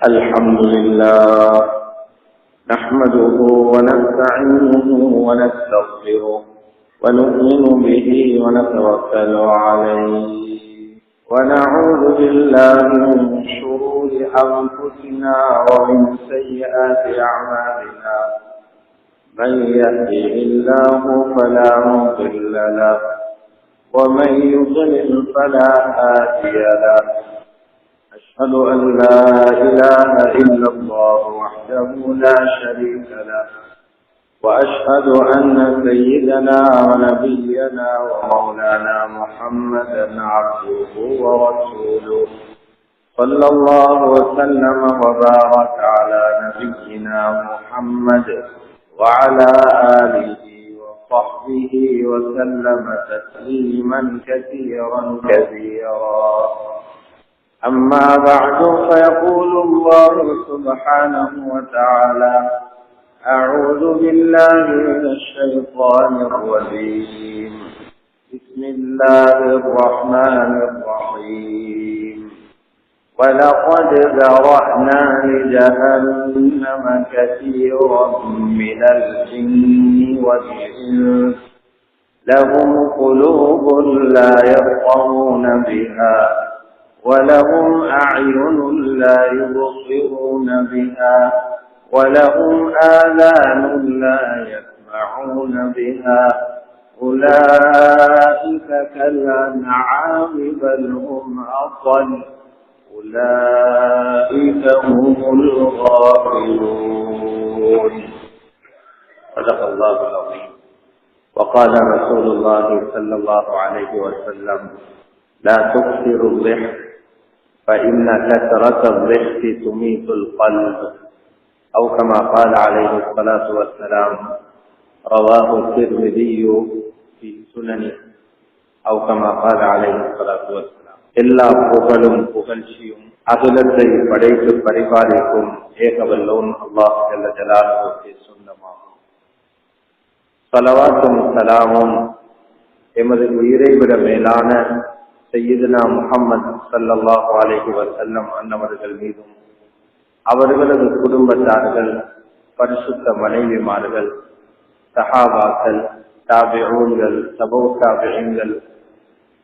الحمد لله نحمده ونستعينه ونستغفره ونؤمن به ونتوكل عليه ونعوذ بالله من شرور أنفسنا ومن سيئات أعمالنا من يهده الله فلا مضل له ومن يضلل فلا هادي له أشهد أن لا إله إلا الله وحده لا شريك له وأشهد أن سيدنا ونبينا ومولانا محمدا عبده ورسوله صلى الله وسلم وبارك على نبينا محمد وعلى آله وصحبه وسلم تسليما كثيرا أما بعد فيقول الله سبحانه وتعالى أعوذ بالله من الشيطان الرجيم بسم الله الرحمن الرحيم ولقد ذرأنا لجهنم كثيرا من الجن والإنس لهم قلوب لا يفقهون بها ولهم أعين لا يبصرون بها ولهم آذان لا يسمعون بها أولئك كالأنعام بل هم أضل أولئك هم الغافلون. صدق الله العظيم. وقال رسول الله صلى الله عليه وسلم لا تكثروا الضحك فإن كثرة الضحك تميت القلب أو كما قال عليه الصلاة والسلام رواه الترمذي في سننه أو كما قال عليه الصلاة والسلام. எல்லா புகழும் புகழ்ச்சியும் அகிலத்தை படைத்து பரிபாலிக்கும் ஏகவல்லோன் அல்லாஹ் ஜல்ல ஜலாலுஹு சொந்தமாகும். ஸலவாத்தும் ஸலாமும் எமது உயிரை விட மேலான சய்யிதுனா முஹம்மது ஸல்லல்லாஹு அலைஹி வஸல்லம் அன்னவர்கள் மீதும் அவர்களது குடும்பத்தார்கள், பரிசுத்த மனைவிமார்கள், சஹாபாக்கள், தாபிஊன்கள், தபூ தாபிஈன்கள்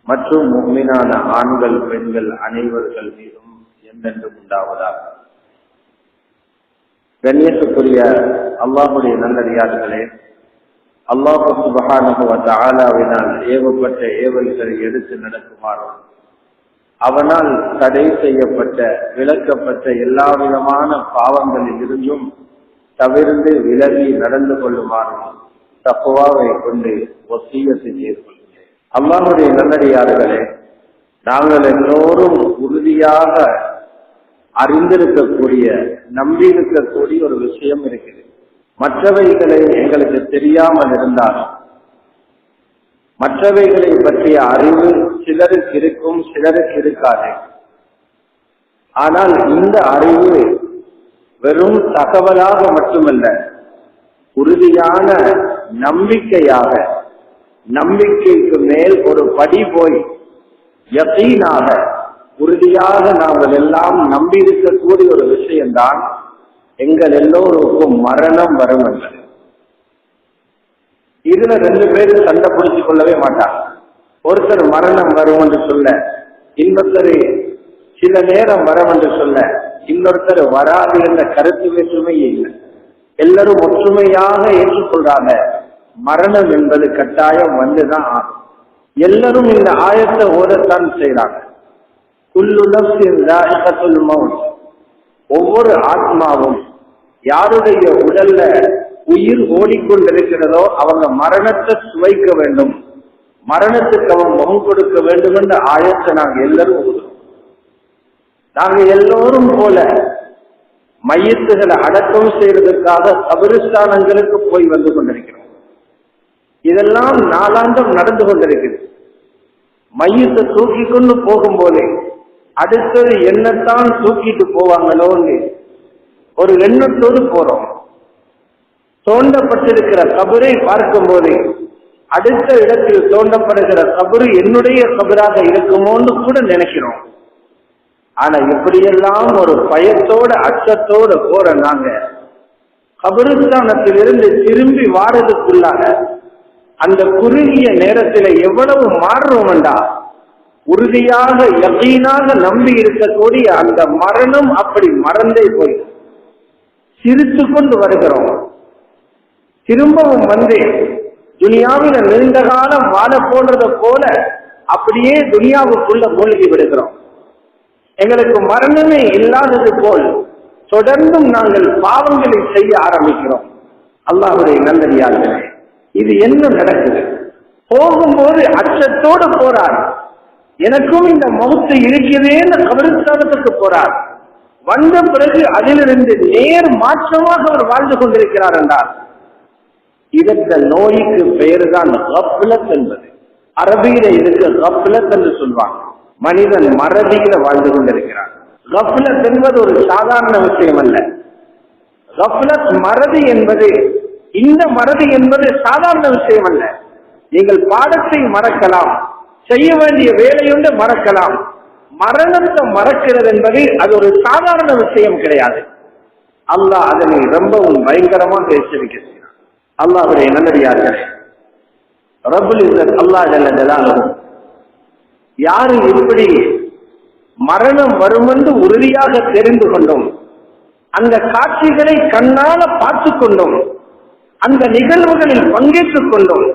மற்றும் முஃமினான ஆண்கள் பெண்கள் அனைவர்கள் மீதும் என்றென்றும் உண்டாவதாக. கண்ணியத்துக்குரிய அல்லாஹ்வுடைய நல்லடியார்களே, அல்லாஹ் சுப்ஹானஹு வ தஆலாவினால் ஏவப்பட்ட ஏவல்களை எடுத்து நடக்குமாறும் அவனால் தடை செய்யப்பட்ட விலக்கப்பட்ட எல்லா விதமான பாவங்களில் இருந்தும் தவிர்த்து விலகி நடந்து கொள்ளுமாறும் தக்வாவை கொண்டு வசியத்தை செய்து அல்லாஹ்வுடைய நல்லடியார்களே, நாங்கள் எல்லோரும் உறுதியாக அறிந்திருக்கக்கூடிய நம்பியிருக்கக்கூடிய ஒரு விஷயம் இருக்கிறது. மற்றவைகளை எங்களுக்கு தெரியாமல் இருந்தாலும் மற்றவைகளை பற்றிய அறிவு சிலருக்கு இருக்கும், சிலருக்கு இருக்காது. ஆனால் இந்த அறிவு வெறும் தகவலாக மட்டுமல்ல, உறுதியான நம்பிக்கையாக, நம்பிக்கைக்கு மேல் ஒரு படி போய் யகீனாக உறுதியாக நாங்கள் எல்லாம் நம்பி இருக்கக்கூடிய ஒரு விஷயம்தான் எங்கள் எல்லோருக்கும் மரணம் வரும் என்பது. இதுல ரெண்டு பேரும் சண்டை பிடிச்சுக் கொள்ளவே மாட்டாங்க. ஒருத்தர் மரணம் வரும் என்று சொல்ல, இன்னொருத்தர் சில நேரம் வரும் என்று சொல்ல, இன்னொருத்தர் வராது என்ற கருத்து வேற்றுமையே இல்லை. எல்லாரும் ஒற்றுமையாக ஏற்றுக்கொள்றாங்க, மரணம் என்பது கட்டாயம் வந்துதான் ஆகும். எல்லாரும் இந்த ஆயத்தை ஓதத்தான் செய்யறாங்க. குல்லு நஃப்ஸின் ஸாயிகத்துல் மௌத், ஒவ்வொரு ஆத்மாவும் யாருடைய உடல்ல உயிர் ஓடிக்கொண்டிருக்கிறதோ அவங்க மரணத்தை சுவைக்க வேண்டும், மரணத்துக்கு அவன் முகம் கொடுக்க வேண்டும் என்ற ஆயத்தை நாங்கள் எல்லாரும் ஓதுறோம். நாங்க எல்லோரும் போல மையத்துகளை அடக்கம் செய்யறதுக்காக கபிரிஸ்தானங்களுக்கு போய் வந்து கொண்டிருக்கிறோம். இதெல்லாம் நாளாந்தம் நடந்து கொண்டிருக்கிறது. மையத்தை தூக்கி கொண்டு போகும்போதே அடுத்தது என்னத்தான் தூக்கிட்டு போவாங்களோன்னு ஒரு எண்ணத்தோடு போறோம். தோண்டப்பட்டிருக்கிற கபரை பார்க்கும் போது அடுத்த இடத்தில் தோண்டப்படுகிற கபரு என்னுடைய கபராக இருக்குமோன்னு கூட நினைக்கிறோம். ஆனா இப்படியெல்லாம் ஒரு பயத்தோட அச்சத்தோட போற நாங்க கபருஸ்தானத்திலிருந்து திரும்பி வாரதுக்குள்ளாக அந்த குறுகிய நேரத்தில் எவ்வளவு மாறுறோம்டா, உறுதியாக யகீனாக நம்பி இருக்கக்கூடிய அந்த மரணம் அப்படி மறந்தே போய் சிரித்து கொண்டு வருகிறோம். திரும்பவும் வந்து துனியாவில நீண்ட காலம் வாழ போன்றத போல அப்படியே துனியாவுக்குள்ள மூழ்கி விடுகிறோம். எங்களுக்கு மரணமே இல்லாதது போல் தொடர்ந்தும் நாங்கள் பாவங்களை செய்ய ஆரம்பிக்கிறோம். அல்லாஹ்வுடைய நல்லடியார்களே, இது என்ன நடக்குது? போகும்போது அச்சத்தோடு போறார். எனக்கும் இந்த மௌத்து இருக்கிறேன்னு கபரிஸ்தானத்துக்கு போறார். வந்த பிறகு அதிலிருந்து நேர் மாற்றமாக அவர் வாழ்ந்து கொண்டிருக்கிறார் என்றார். இந்த நோய்க்கு பெயர்தான் கஃப்லத் என்பது. அரபியில இதுக்கு கஃப்லத் என்று சொல்வாங்க. மனிதன் மறதியில வாழ்ந்து கொண்டிருக்கிறார். கஃப்லத் என்பது ஒரு சாதாரண விஷயம் அல்ல. கஃப்லத் மறதி என்பது, இந்த மறதி என்பது சாதாரண விஷயம் அல்ல. நீங்கள் பாடத்தை மறக்கலாம், செய்ய வேண்டிய வேலையுண்டு மறக்கலாம். மரணத்தை மறக்கிறது என்பது அது ஒரு சாதாரண விஷயம் கிடையாது. அல்லாஹ் அதனை ரொம்பவும் பயங்கரமாக எச்சரிக்கிறார். அல்லாஹ்வுடைய நல்லடியார்களே, ரப்புல் இஸ்ஸத் அல்லாஹ் ஜல்ல ஜலாலுஹு யாரு இப்படி மரணம் வரும் என்று உறுதியாக தெரிந்து கொண்டோம், அந்த காட்சிகளை கண்ணால பார்த்து கொண்டோம், அந்த நிகழ்வுகளில் பங்கேற்றுக் கொண்டோம்.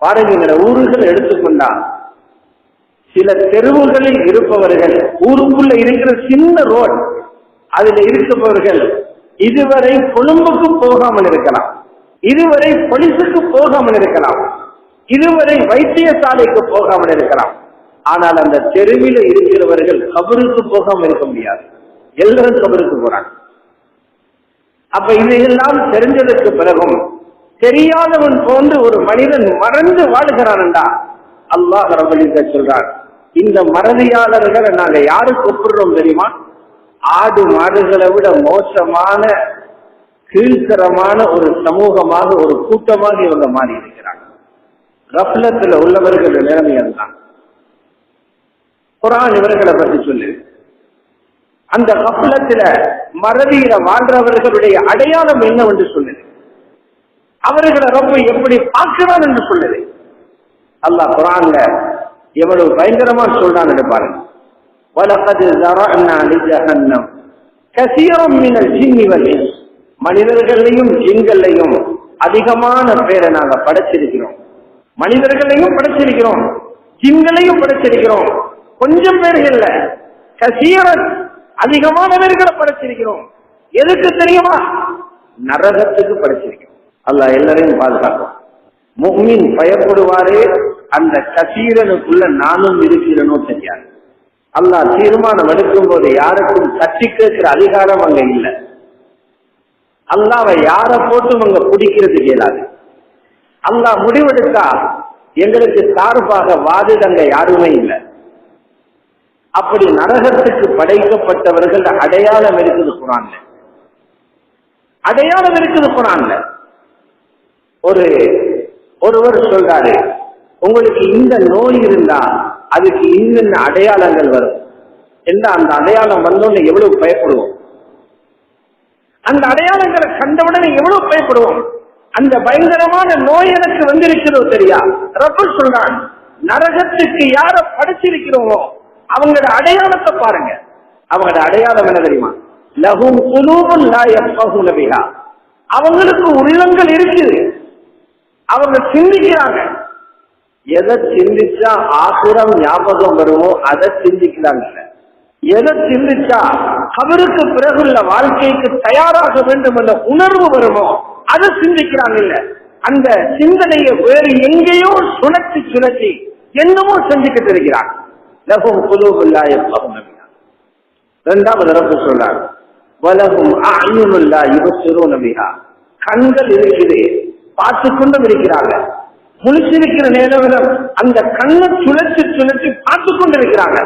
பாருங்க, ஊர்கள் எடுத்துக்கொண்டா சில தெருவுகளில் இருப்பவர்கள், ஊருக்குள்ள இருக்கிற சின்ன ரோட், அதில் இருப்பவர்கள் இதுவரை கொழும்புக்கு போகாமல் இருக்கலாம், இதுவரை போலீஸுக்கு போகாமல் இருக்கலாம், இதுவரை வைத்தியசாலைக்கு போகாமல் இருக்கலாம். ஆனால் அந்த தெருவில் இருக்கிறவர்கள் கபருக்கு போகாமல் இருக்க முடியாது. எல்லாரும் கபருக்கு போறாங்க. அப்ப இதையெல்லாம் தெரிஞ்சதற்கு பிறகும் தெரியாதவன் போன்று ஒரு மனிதன் மறந்து வாழ்கிறான்டா, அல்லாஹ் ரப்பல் இஸ்ஸத் சொல்றார், இந்த மறதியாளர்களை நாங்க யாருக்கு ஒப்பிடுறோம் தெரியுமா? ஆடு மாடுகளை விட மோசமான கீழ்த்தரமான ஒரு சமூகமாக, ஒரு கூட்டமாக இவங்க மாறி இருக்கிறாங்க. கஃப்லத்துல உள்ளவர்கள் நிலைமை அதுதான். குர்ஆன் இவர்களை பற்றி சொல்லு. அந்த கஃப்லத்துல மறதியில வாழ்றவர்களுடைய அடையாளம் என்னவென்று சொல்லுது, அவர்களை ரொம்ப எப்படி பார்க்கிறான் என்று சொல்லுது. அல்லாஹ் குர்ஆன்ல எவ்வளவு பயங்கரமா சொல்றான்னு பாருங்க. வலகத் ஸரஅனா லிஜஹன்னம் கஸீரன் மினல் ஜின்னி வல் இன்ஸ், மனிதர்களையும் ஜின்களையும் அதிகமான பேரை நாங்க படைச்சிருக்கிறோம். மனிதர்களையும் படைச்சிருக்கிறோம், ஜின்களையும் படைச்சிருக்கிறோம். கொஞ்சம் பேர்கள் இல்ல, கஸீரன் அதிகமான பேர்களை படைச்சிருக்கிறோம். எதுக்கு தெரியுமா? நரகத்துக்கு படைச்சிருக்கிறோம். அல்லாஹ் எல்லாரையும் பாதுகாக்கும். முஃமின் பயப்படுவாரே, அந்த கஸீரனுக்குள்ள நானும் இருக்கிறேனோ தெரியாது. அல்லாஹ் தீர்மானம் எடுக்கும் போது யாருக்கும் தட்டி கேட்கிற அதிகாரம் அங்க இல்லை. அல்லாஹ்வை யார போட்டும் அங்க பிடிக்கிறது இயலாது. அல்லாஹ் முடிவெடுத்தா எங்களுக்கு சார்பாக வாதிடங்க யாருமே இல்லை. அப்படி நரகத்துக்கு படைக்கப்பட்டவர்கள் அடையாளம் இருக்குது குர்ஆன்ல, அடையாளம் இருக்குது குர்ஆன்ல. ஒருவர் சொல்றாரு, உங்களுக்கு இந்த நோய் இருந்தா அதுக்கு இன்னும் அடையாளங்கள் வரும் என்ன. அந்த அடையாளம் வந்தோன்னு எவ்வளவு பயப்படுவோம், அந்த அடையாளங்களை கண்டவுடனே எவ்வளவு பயப்படுவோம். அந்த பயங்கரமான நோய் எனக்கு வந்திருக்கிறதோ தெரியா. ரப்பல் சொல்றான், நரகத்துக்கு யார படைச்சிருக்கிறோமோ அவங்களோட அடையாளத்தை பாருங்க. அவங்களோட அடையாளம் என்ன தெரியுமா? லஹும் குலூபுன் லா யஃபஹூன பிஹா, அவங்களுக்கு உள்ளங்கள் இருக்குது, அவங்க சிந்திக்கிறாங்க. எதை சிந்திச்சா ஆகிரம் ஞாபகம் வருமோ அதை சிந்திக்கிறாங்க. எதை சிந்திச்சா கபருக்கு பிறகுள்ள வாழ்க்கைக்கு தயாராக வேண்டும் என்ற உணர்வு வருமோ அதை சிந்திக்கிறாங்க. இல்ல, அந்த சிந்தனையை வேறு எங்கேயோ சுழற்றி என்னமோ செஞ்சுக்கிட்டு இருக்கிறாங்க. லஹும் குலூபுன் லா யஃபஹூன பிஹா. இரண்டாவது ரப்பல் சொல்றாங்க, வலஹும் அஅயுனுன் லா யுபஸிரூன பிஹா, கண்கள் இருக்குது, பார்த்து கொண்டும் இருக்கிறாங்க. முழிச்சிருக்கிற நேரம் அந்த கண்ணை சுழற்றி பார்த்து கொண்டிருக்கிறாங்க.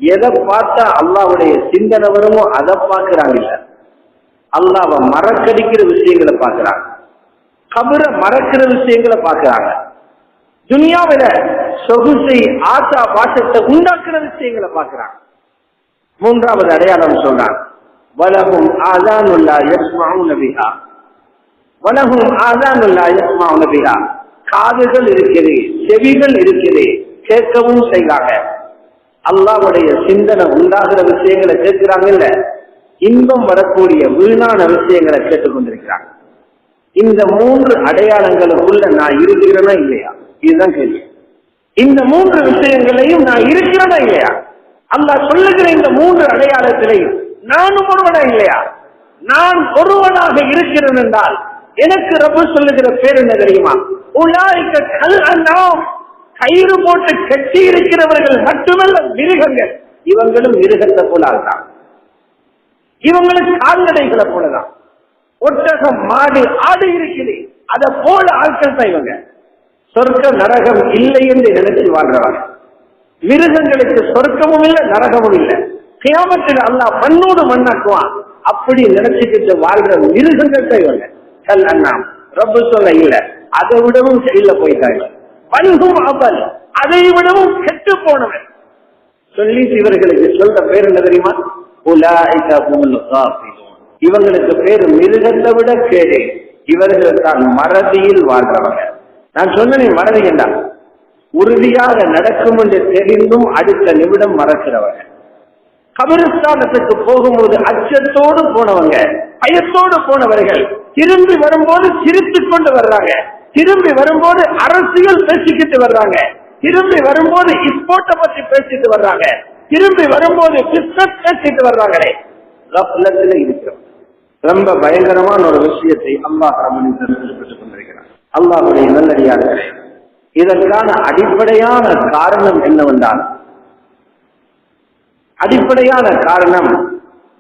எதை பார்த்தா அல்லாஹ்வுடைய சிந்தனை வருமோ அதை பார்க்கிறாங்க. இல்ல, அல்லாஹ்வை மறக்கடிக்கிற விஷயங்களை பார்க்கிறாங்க, கபரை மறக்கிற விஷயங்களை பார்க்கிறாங்க, துனியாவில சொகுசை ஆசா பாசத்தை உண்டாக்குற விஷயங்களை பார்க்கிறாங்க. மூன்றாவது அடையாளம் சொல்றான், வலஹும் ஆதானுன் லா யஸ்மஊன பிஹா, வலஹும் ஆதானுன் லா யஸ்மஊன பிஹா, காதுகள் இருக்குது, செவிகள் இருக்குது, கேட்கவும் செய்வாங்க. அல்லாஹ்வுடைய சிந்தனை உண்டாகிற விஷயங்களை கேட்கிறாங்க இல்ல, இன்பம் வரக்கூடிய வீணான விஷயங்களை கேட்டுக்கொண்டிருக்கிறாங்க. இந்த மூன்று அடையாளங்களுக்குள்ள நான் இருக்கிறேனா இல்லையா, இதுதான் கேள்வி. இந்த மூன்று விஷயங்களையும் நான் இருக்கிறேனா இல்லையா, அல்லாஹ் சொல்லுகிற இந்த மூன்று அடையாளத்திலையும் நானும் ஒருவனா இல்லையா? நான் ஒருவனாக இருக்கிறேன் என்றால் எனக்கு ரப்பு சொல்லுகிற பேர் என்ன தெரியுமா? உலாயிக கல் அன்ஆம், கயிறு போட்டு கட்டி இருக்கிறவர்கள் மட்டுமல்ல மிருகங்கள், இவங்களும் மிருகத்தை போலதான், இவங்களுக்கு கால்நடைகளை போலதான். ஒட்டகம், மாடு, ஆடு இருக்குது, அதை போல ஆட்கள் தான் இவங்க. சொர்க்க நரகம் இல்லை என்று நினைச்சு வாழ்றவங்க. மிருகங்களுக்கு சொர்க்கமும் இல்லை நரகமும் இல்லை. கியாமத்தில் அல்லாஹ் மண்ணோடு மண்ணாக்குவான். அப்படி நினைச்சுக்கிட்டு வாழ்ற மிருகங்கள் தான் இவங்க. கல் அன்ஆம் ரப்பு சொல்ல இல்ல, அதை விடவும் செயல போயிட்டாங்க. பல்ஹும் அபல், அதை விடவும் கெட்டு போனவன் சொல்லி இவர்களுக்கு சொல்ற பேர் என்ன தெரியுமா? உலாயிக ஹுமுல் காஃபிலூன், இவங்களுக்கு பேர் மிருகத்தை விட கேடு. இவர்கள் தான் மறதியில் வாழ்றவங்க. நான் சொன்னேன் மறதி என்றால் உறுதியாக நடக்கும் என்று தெரிந்தும் அடுத்த நிமிடம் மறக்கிறவங்க. கபிரிஸ்தானத்துக்கு போகும்போது அச்சத்தோடு போனவங்க, பயத்தோடு போனவர்கள் திரும்பி வரும்போது சிரித்துக் கொண்டு வர்றாங்க, திரும்பி வரும்போது அரசியல் பேசிக்கிட்டு வர்றாங்க, திரும்பி வரும்போது ஸ்போர்ட்டை பத்தி பேசிட்டு வர்றாங்க, திரும்பி வரும்போது பிசினஸ் பேசிட்டு வர்றாங்களே. இருக்கிறோம். ரொம்ப பயங்கரமான ஒரு விஷயத்தை அல்லாஹ் பெற்றுக் கொண்டிருக்கிறார். அல்லாஹ்வுடைய நல்லடியார்களே, இதற்கான அடிப்படையான காரணம் என்னவென்றால், அடிப்படையான காரணம்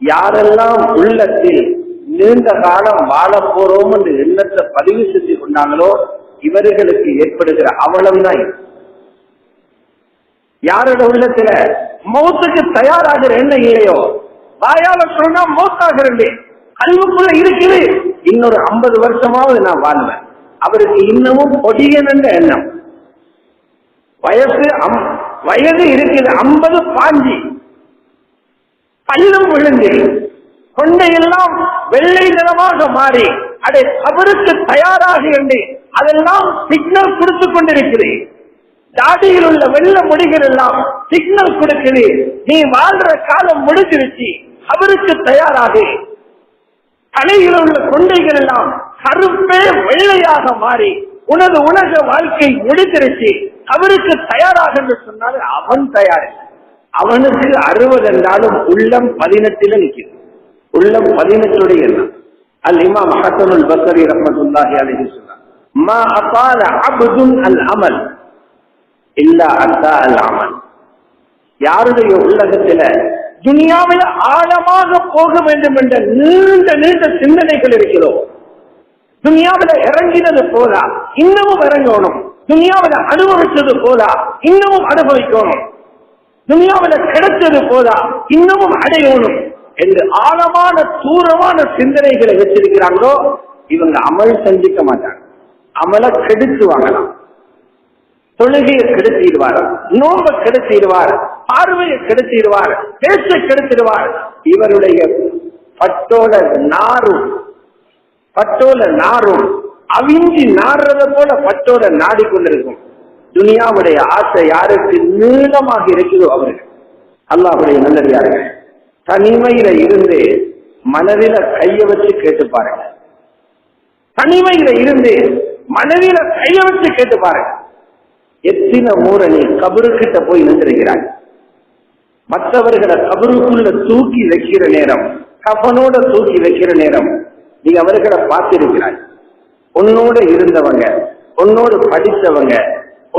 யாரெல்லாம் உள்ளத்தில் நீண்ட காலம் வாழ போறோம் என்று எண்ணத்தை பதிவு செஞ்சு கொண்டாங்களோ இவர்களுக்கு ஏற்படுகிற அவலம் தான். யாரோட உள்ளத்துல மௌத்துக்கு தயாராகிற எண்ணம் இல்லையோ, வாயால சொன்னா மௌத்தாகிறேன், கல்வுக்குள்ள இருக்குது இன்னொரு 50 வருஷமாவது நான் வாழ்வேன், அவருக்கு இன்னமும் பொடியன் என்ற எண்ணம். வயது இருக்குது 50 பாஞ்சி, பல்லும் விழுந்து கொண்டையெல்லாம் வெள்ளை நிறமாக மாறி அதை அவருக்கு தயாராக என்று அதெல்லாம் சிக்னல் கொடுத்து கொண்டிருக்கிறேன். தாடியில் உள்ள வெள்ள முடிகள் எல்லாம் சிக்னல் கொடுக்குது, நீ வாழ்ற காலம் முடிஞ்சிருச்சு, அவருக்கு தயாராக. தலையில் உள்ள கொண்டைகள் எல்லாம் கருப்பே வெள்ளையாக மாறி உனது உலக வாழ்க்கை முடிஞ்சிருச்சு, அவருக்கு தயாராக என்று சொன்னாரு. அவன் தயார், அவனுக்கு 60 என்றாலும் உள்ளம் 18 நிற்கிறது, உள்ளம் 18 எண்ணம். அல் இமாம் ஹஸனுல் பஸ்ரி ரஹ்மத்துல்லாஹி அலைஹி சொன்னார், மா அஸால அப்துன் அல் அமல் இல்லா அத்தா அல் அமல். யாருடைய உள்ளகத்தில துனியாவில் ஆழமாக போக வேண்டும் என்ற நீண்ட நீண்ட சிந்தனைகள் இருக்கிறோம், துனியாவில் இறங்கினது போதா இன்னமும் இறங்கணும், துனியாவில் அனுபவிச்சது போதா இன்னமும் அனுபவிக்கணும், துனியாவில் கிடைச்சது போதா இன்னமும் அடையணும் என்று ஆழமான தூரமான சிந்தனைகளை வச்சிருக்கிறாங்களோ இவங்க அமல் செஞ்சுக்க மாட்டாங்க. அமலை கெடுத்து வாங்கலாம், தொழுகையை கெடுத்திடுவார், நோம்பை கெடுத்திடுவார், பார்வையை கெடுத்திடுவார், பேச்ச கெடுத்திடுவார். இவருடைய பட்டோல நாரும் அவிஞ்சி நாடுறத போல பட்டோட நாடிக்கொண்டிருக்கும். துனியாவுடைய ஆசை யாருக்கு நீளமாக இருக்கிறதோ அவர்கள். அல்லாஹ்வுடைய நல்லடியார்கள், தனிமையில இருந்து மனதில கைய வச்சு கேட்டு பாருங்க, தனிமையில இருந்து மனதில கைய வச்சு கேட்டு பாருங்க. எத்தனை முறை நீ கபருக்கிட்ட போய் நின்றிருக்கிறாய், மற்றவர்களை கபருக்குள்ள தூக்கி வைக்கிற நேரம், கபனோட தூக்கி வைக்கிற நேரம் நீ அவர்களை பார்த்திருக்கிறாய். உன்னோட இருந்தவங்க, உன்னோடு படித்தவங்க,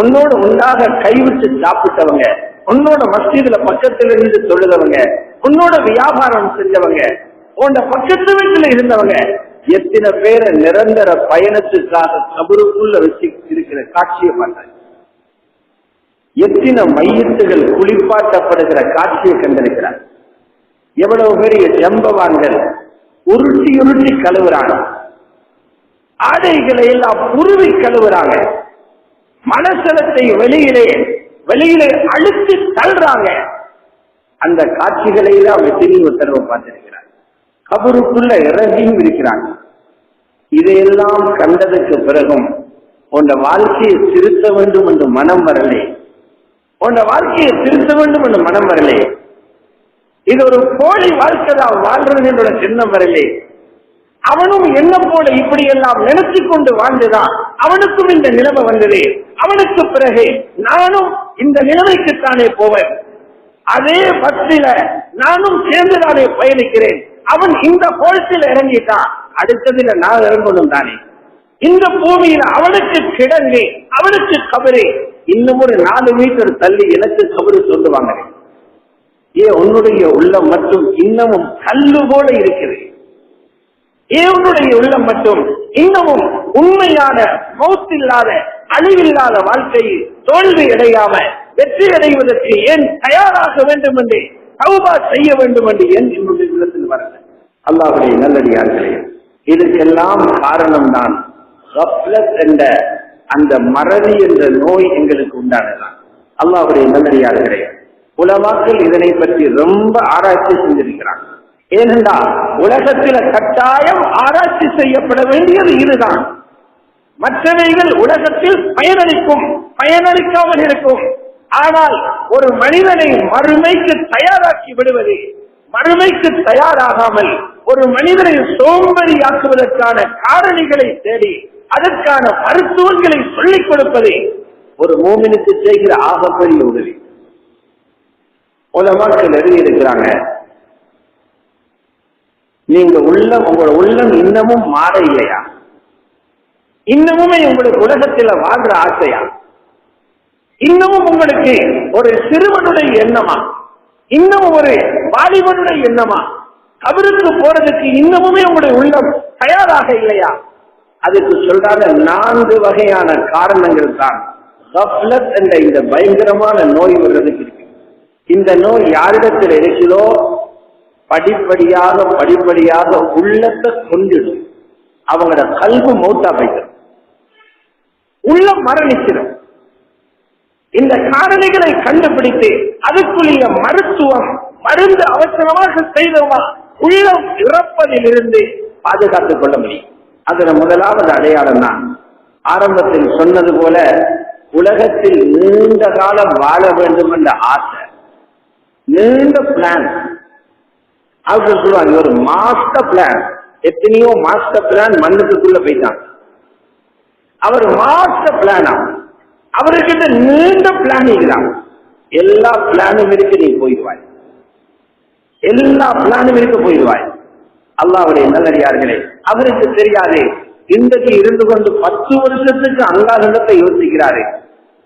உன்னோடு உண்டாக கைவிட்டு சாப்பிட்டவங்க, உன்னோட மஸ்ஜிதுல பக்கத்துல இருந்து தொழுதவங்க, உன்னோட வியாபாரம் செஞ்சவங்க, உன்னோட பக்கத்து வீட்டுல இருந்தவங்க, எத்தனை பேரை நிரந்தர பயணத்துக்காக கபருக்குள்ள வச்சு இருக்கிற காட்சியை பார்த்தாங்க. எத்தனை மையத்துகள் குளிப்பாட்டப்படுகிற காட்சியை கண்டிருக்கிறார். எவ்வளவு பெரிய ஜம்பவான்கள் உருட்டி உருட்டி கழுவுறாங்க, ஆடைகளை எல்லாம் உருவி கழுவுறாங்க, மனசலத்தை வெளியிலே அழுத்தி தள்ளுறாங்க. அந்த காட்சிகளை எல்லாம் வெற்றி உத்தரவு பார்த்திருக்கிறார். கபருக்குள்ள இறங்கியும் இருக்கிறாங்க. இதையெல்லாம் கண்டதற்கு பிறகும் உன் வாழ்க்கையை திருத்த வேண்டும் என்று மனம் வரலே. உன் வாழ்க்கையை திருத்த வேண்டும் என்று மனம் வரலே. இது ஒரு கோழை வாழ்க்கை தான் வாழ்றது என்ற சின்னம் வரலே. அவனும் என்ன போல இப்படி எல்லாம் நினைச்சு கொண்டு வாழ்ந்துதான் அவனுக்கும் இந்த நிலைமை வந்தது. அவனுக்கு பிறகு நானும் இந்த நிலைமைக்குத்தானே போவேன், அதே பஸ்ஸில நானும் சேர்ந்துதானே பயணிக்கிறேன். அவன் இந்த கோலத்தில் இறங்கிட்டான், அடுத்ததுல நான் இறங்கணும் தானே. இந்த பூமியில அவனுக்கு கிடங்கு, அவனுக்கு கபரு, இன்னும் ஒரு 4 மீட்டர் தள்ளி எனக்கு கபரு சொல்லுவாங்க. ஏன் உன்னுடைய உள்ளம் மட்டும் இன்னமும் கல்லு போல இருக்குது? ஏன் உன்னுடைய உள்ளம் மட்டும் இன்னமும் உண்மையான மௌத்தில்லாத அழிவில்லாத வாழ்க்கையில் தோல்வி அடையாம வெற்றி அடைவதற்கு ஏன் தயாராக வேண்டும் என்று தௌபா செய்ய வேண்டும் என்று ஏன் என்னுடைய உள்ளத்தில் வரல? அல்லாஹ்வுடைய நல்லடியார்களே, இதுக்கெல்லாம் காரணம் தான் என்ற அந்த மறதி என்ற நோய் எங்களுக்கு உண்டானதான். அல்லாஹ்வுடைய நல்லடியார்களே, உலமாக்கள் இதனை பற்றி ரொம்ப ஆராய்ச்சி செஞ்சிருக்கிறாங்க. ஏனென்றால் உலகத்தில கட்டாயம் ஆராய்ச்சி செய்யப்பட வேண்டியது இதுதான். மற்றவைகள் உலகத்தில் பயனளிக்கும், பயனளிக்காமல் இருக்கும். ஆனால் ஒரு மனிதனை மறுமைக்கு தயாராக்கி விடுவது, மறுமைக்கு தயாராகாமல் ஒரு மனிதனை சோம்பேறியாக்குவதற்கான காரணிகளை தேடி அதற்கான மருத்துவங்களை சொல்லிக் கொடுப்பது ஒரு மூமினுக்கு செய்கிற ஆகப்பெரிய உதவி. உலமாக்கள் எழுதியிருக்கிறாங்க, நீங்க உங்களோட உள்ளம் இன்னமும் மாற இல்லையா? இன்னமுமே உங்களுக்கு உலகத்தில் வாழ்ற ஆசையா? இன்னமும் உங்களுக்கு ஒரு சிறுவனுடைய எண்ணமா? இன்னமும் ஒரு வாலிபனுடைய எண்ணமா? கபருக்கு போறதுக்கு இன்னமுமே உங்களுடைய உள்ளம் தயாராக இல்லையா? அதுக்கு சொல்றாங்க 4 வகையான காரணங்கள் தான் கஃப்லத் என்ற இந்த பயங்கரமான நோய் வர்றதுக்கு இருக்கு. இந்த நோய் யாரிடத்தில் இருக்கிறதோ படிப்படியாக படிப்படியாக உள்ளத்தை கொண்டிடும். அவங்களோட கல்வி மௌத்தா போய்டும், உள்ளம் மரணிச்சிடும். இந்த காரணிகளை கண்டுபிடித்து அதுக்குரிய மருத்துவம் மருந்து அவசரமாக செய்தோமா உள்ளம் இறப்பதிலிருந்து பாதுகாத்துக் கொள்ள முடியும். அதுல முதலாவது அடையாளம் தான் ஆரம்பத்தில் சொன்னது போல உலகத்தில் நீண்ட காலம் வாழ வேண்டும் என்ற ஆசை, நீண்ட பிளான். அவங்க சொல்லுவாங்க ஒரு மாஸ்டர் பிளான். எத்தனையோ மாஸ்டர் பிளான் மண்ணுக்குள்ள போயிட்டாங்க. அவர் மாஸ்டர் பிளானா, அவர்கிட்ட நீண்ட பிளான் இருக்கிறாங்க. எல்லா பிளானும் இருக்கு, நீ போயிடுவாய். எல்லா பிளானும் இருக்கு, போயிடுவாய். அல்லாஹ்வுடைய நல்லடியார்களே, அவருக்கு தெரியாது இன்றைக்கு இருந்து கொண்டு 10 வருஷத்துக்கு அங்காதத்தை யோசிக்கிறாரு.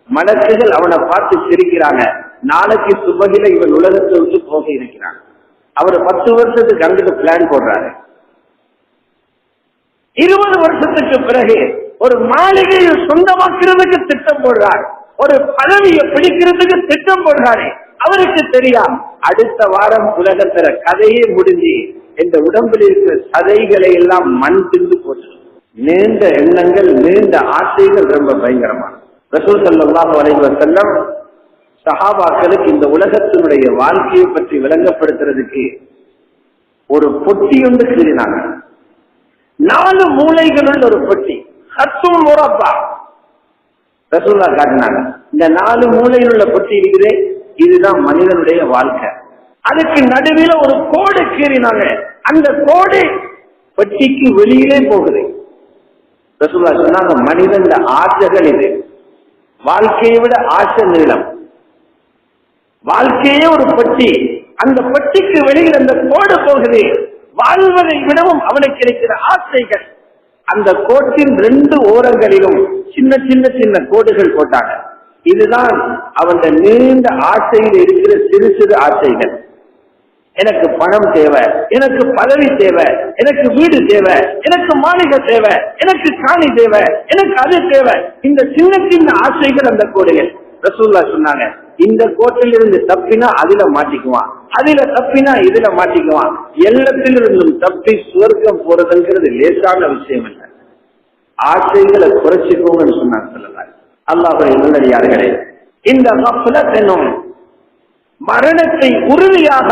மலக்குகள் அவனை பார்த்து சிரிக்கிறாங்க. நாளைக்கு சுபகில இவன் உலகத்தை விட்டு போக இருக்கிறான். அவர் 10 வருஷத்துக்கு அங்கிட்டு பிளான் போடுறாரு. 20 வருஷத்துக்கு பிறகு ஒரு மாளிகையை சொந்தமாக்குறதுக்கு திட்டம் போடுறார். ஒரு பதவியை பிடிக்கிறதுக்கு திட்டம் போடுறாரு. அவருக்கு தெரியும் அடுத்த வாரம் உலகத்துல கதையே முடிஞ்சு இந்த உடம்பில் இருக்கிற சதைகளை எல்லாம் மண் தின்று போச்சு. நீண்ட எண்ணங்கள், நீண்ட ஆசைகள் ரொம்ப பயங்கரமான. ரசூல் ஸல்லல்லாஹு அலைஹி வஸல்லம் சஹாபாக்களுக்கு இந்த உலகத்தினுடைய வாழ்க்கையை பற்றி விளங்கப்படுத்துறதுக்கு ஒரு பொட்டி ஒன்று கீறினாங்க. 4 மூலைகளுள்ள ஒரு பொட்டி, ஹத்தும் முரப்பா. ரசூல்லா காட்டினாங்க, இந்த 4 மூலையில் உள்ள பொட்டி இருக்குதே, இதுதான் மனிதனுடைய வாழ்க்கை. அதுக்கு நடுவில் ஒரு கோடு கீறினாங்க. அந்த கோடு பொட்டிக்கு வெளியிலே போகுது. ரசூல்லா சொன்னாங்க, மனிதன் ஆசைகள் இது. வாழ்க்கையை விட ஆசை நீளம். வாழ்க்கையே ஒரு பொட்டி, அந்த பொட்டிக்கு வெளியில் அந்த கோடு போகுது. வாழ்வதை விடவும் அவனுக்கு கிடைக்கிற ஆசைகள். அந்த கோட்டின் 2 ஓரங்களிலும் சின்ன சின்ன சின்ன கோடுகள் போட்டாங்க. இதுதான் அவன் நீண்ட ஆசையில் இருக்கிற சிறு சிறு ஆசைகள். எனக்கு பணம் தேவை, எனக்கு பதவி தேவை, எனக்கு வீடு தேவை, எனக்கு மாளிகை தேவை, எனக்கு காணி தேவை, எனக்கு அது தேவை. இந்த சின்ன சின்ன ஆசைகள் அந்த கோடுகள். ரசூலுல்லாஹ் சொன்னாங்க, இந்த கோட்டில் இருந்து தப்பினா அதுல மாட்டிக்குவான், அதுல தப்பினா இதுல மாட்டிக்குவான். எல்லாத்திலிருந்தும் தப்பி சுவர்க்கம் போறதுங்கிறது லேசான விஷயம் இல்லை. ஆசைகளை குறைச்சிக்கோங்கன்னு சொன்னாங்க ஸல்லல்லாஹு அல்லாஹ்வுடைய நல்லடியார்களே. இந்த கஃப்லத் என்னும் மரணத்தை உறுதியாக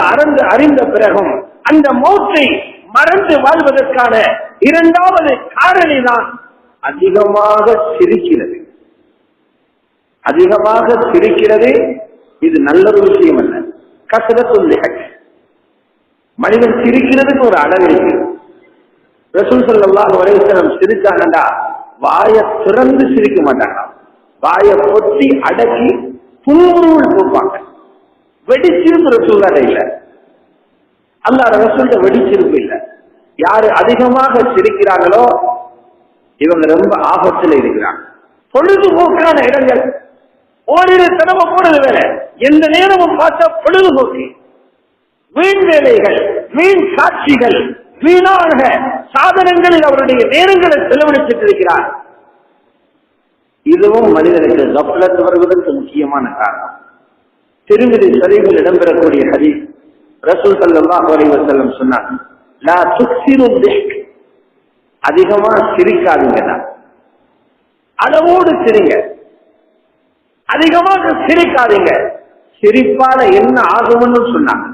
அறிந்த பிறகும் அந்த மௌத்தை மறந்து வாழ்வதற்கான இரண்டாவது காரணிதான் அதிகமாக சிரிக்கிறது. அதிகமாக சிரிக்கிறது இது நல்ல ஒரு விஷயம் அல்ல. கசரத்துல் லிஹக், மனிதன் சிரிக்கிறதுக்கு ஒரு அளவு இருக்கு. ரசூல் ஸல்லல்லாஹு அலைஹி வஸல்லம் சிரிச்சாங்கடா வாயை திறந்து சிரிக்க மாட்டாங்க, வாயை பொத்தி அடக்கி புல்முருள் போப்பாங்க. வெடிச்சிருப்பு ரசூல்லாட இல்ல, அல்லாஹ் ரசூல்ட வெடிச்சிருப்பு இல்ல. யாரு அதிகமாக சிரிக்கிறாங்களோ இவங்க ரொம்ப ஆபத்தில் இருக்கிறாங்க. பொழுதுபோக்கான இடங்கள் ஓரிரு தினம போறது வேற, எந்த நேரமும் பார்த்தா பொழுதுபோக்கு, வீண் வேலைகள், வீண் காட்சிகள், வீணாக சாதனங்களில் அவருடைய நேரங்களை செலவழித்துட்டு இருக்கிறார். இதுவும் மனிதனுக்கு கஃப்லத் வருவதற்கு முக்கியமான காரணம். திருமிதி ஷரீஃபில் இடம்பெறக்கூடிய ஹதீஸ், ரசூல் ஸல்லல்லாஹு அலைஹி வஸல்லம் சொன்னார், லா துக்ஸிரு திஹ்க், அதிகமா சிரிக்காதீங்க, அளவோடு சிரிங்க, அதிகமாக சிரிக்காதீங்க. சிரிப்பால என்ன ஆகும்னு சொன்னாங்க,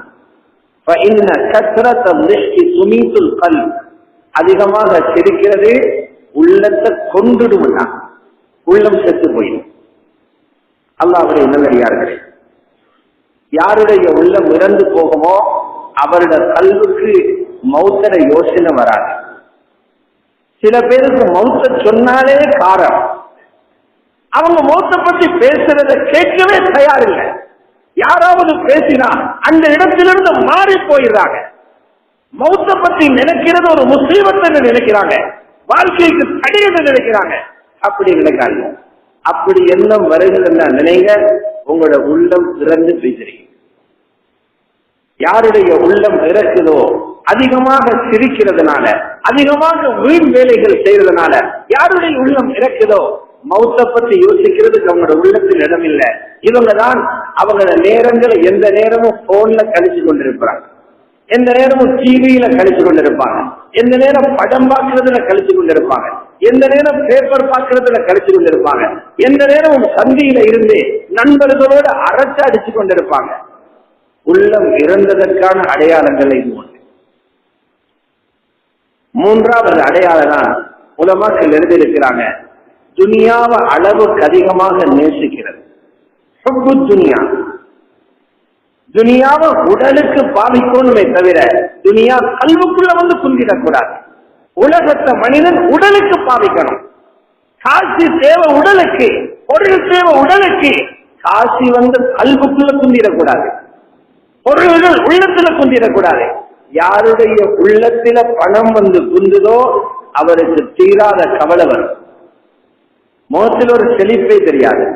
அதிகமாக சிரிக்கிறது உள்ளத்தை கொண்டுடும், உள்ளம் செத்து போயிடும். அல்லாஹ்வுடைய நல்லடியார்களே, யாருடைய உள்ளம் இறந்து போகுமோ அவருடைய கல்வுக்கு மௌத்தர யோசனை வராது. சில பேருக்கு மௌத்த சொன்னாலே காரம், அவங்க மௌத்த பற்றி பேசுறத கேட்கவே தயாரில்லை. யாராவது பேசினா அந்த இடத்திலிருந்து மாறி போயிடுறாங்க. மௌத்த பற்றி நினைக்கிறது ஒரு முசீபத்தை நினைக்கிறாங்க, வாழ்க்கைக்கு தடையை நினைக்கிறாங்க. அப்படி நினைக்கிறாங்க. அப்படி எண்ணம் வருகிறதுன்னா நினைங்க, உங்களோட உள்ளம் திறந்து பேசுறீங்க. யாருடைய உள்ளம் இறக்குதோ, அதிகமாக சிரிக்கிறதுனால, அதிகமாக வீண் வேலைகள் செய்யறதுனால யாருடைய உள்ளம் இறக்குதோ, மௌத்த பத்தி யோசிக்கிறதுக்கு அவங்களோட உள்ளத்தில் இடம் இல்லை. இவங்க தான் அவங்களோட நேரங்களை எந்த நேரமும் போன்ல கழிச்சு கொண்டிருப்பாங்க, எந்த நேரமும் டிவியில கழிச்சு கொண்டிருப்பாங்க, எந்த நேரம் படம் பார்க்கறதுல கழிச்சு கொண்டிருப்பாங்க, எந்த நேரம் பேப்பர் பார்க்கறதுல கழிச்சு கொண்டிருப்பாங்க, எந்த நேரமும் சந்தியில இருந்து நண்பர்களோட அரசு அடிச்சு கொண்டிருப்பாங்க. உள்ளம் இறந்ததற்கான அடையாளங்கள் இது ஒன்று. மூன்றாவது அடையாளம் தான் உலமாக்கள் எழுதியிருக்கிறாங்க, துனியாவை அளவுக்கு அதிகமாக நேசிக்கிறது. துனியா, துனியாவை உடலுக்கு பாதிக்கணுமே தவிர துனியா கல்வுக்குள்ள வந்து குந்திடக்கூடாது. உலகத்தை மனிதன் உடலுக்கு பாதிக்கணும். காசி தேவை உடலுக்கு, பொருள் தேவை உடலுக்கு, காசி வந்து கல்வுக்குள்ள குந்திடக்கூடாது, பொருள்கள் உள்ளத்துல குந்திடக்கூடாது. யாருடைய உள்ளத்தில பணம் வந்து குந்துதோ அவருக்கு தீராத கவலை வரும். முகத்தில் ஒரு செழிப்பே தெரியாது.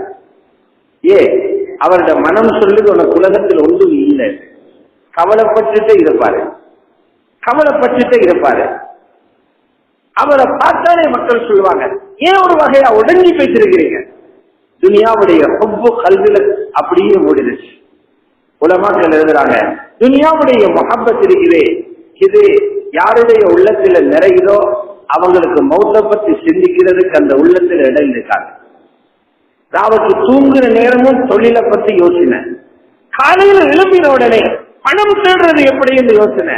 அவருடைய மனம் சொல்லுது உனக்கு உலகத்தில் ஒன்றும் இல்லை, கவலைப்பட்டுட்டே இருப்பாரு, கவலைப்பட்டுட்டே இருப்பாரு. அவரை பார்த்தாலே மக்கள் சொல்லுவாங்க, ஏன் ஒரு வகையா உடஞ்சி பேசிருக்கிறீங்க? துனியாவுடைய ஒவ்வொரு கல்வியில அப்படியே மூடிடுச்சு. உலமாக்கள் எழுதுறாங்க, துனியாவுடைய முஹப்பத் இருக்கிறே, இது யாருடைய உள்ளத்துல நிறையுதோ அவங்களுக்கு மௌத்த பத்தி சிந்திக்கிறதுக்கு அந்த உள்ளத்துல இடம் இருக்காங்க. ராவுக்கு தூங்குற நேரமும் தொழிலை பத்தி யோசனை, காலையில எழுப்பின உடனே பணம் தேடுறது எப்படி என்று யோசனை,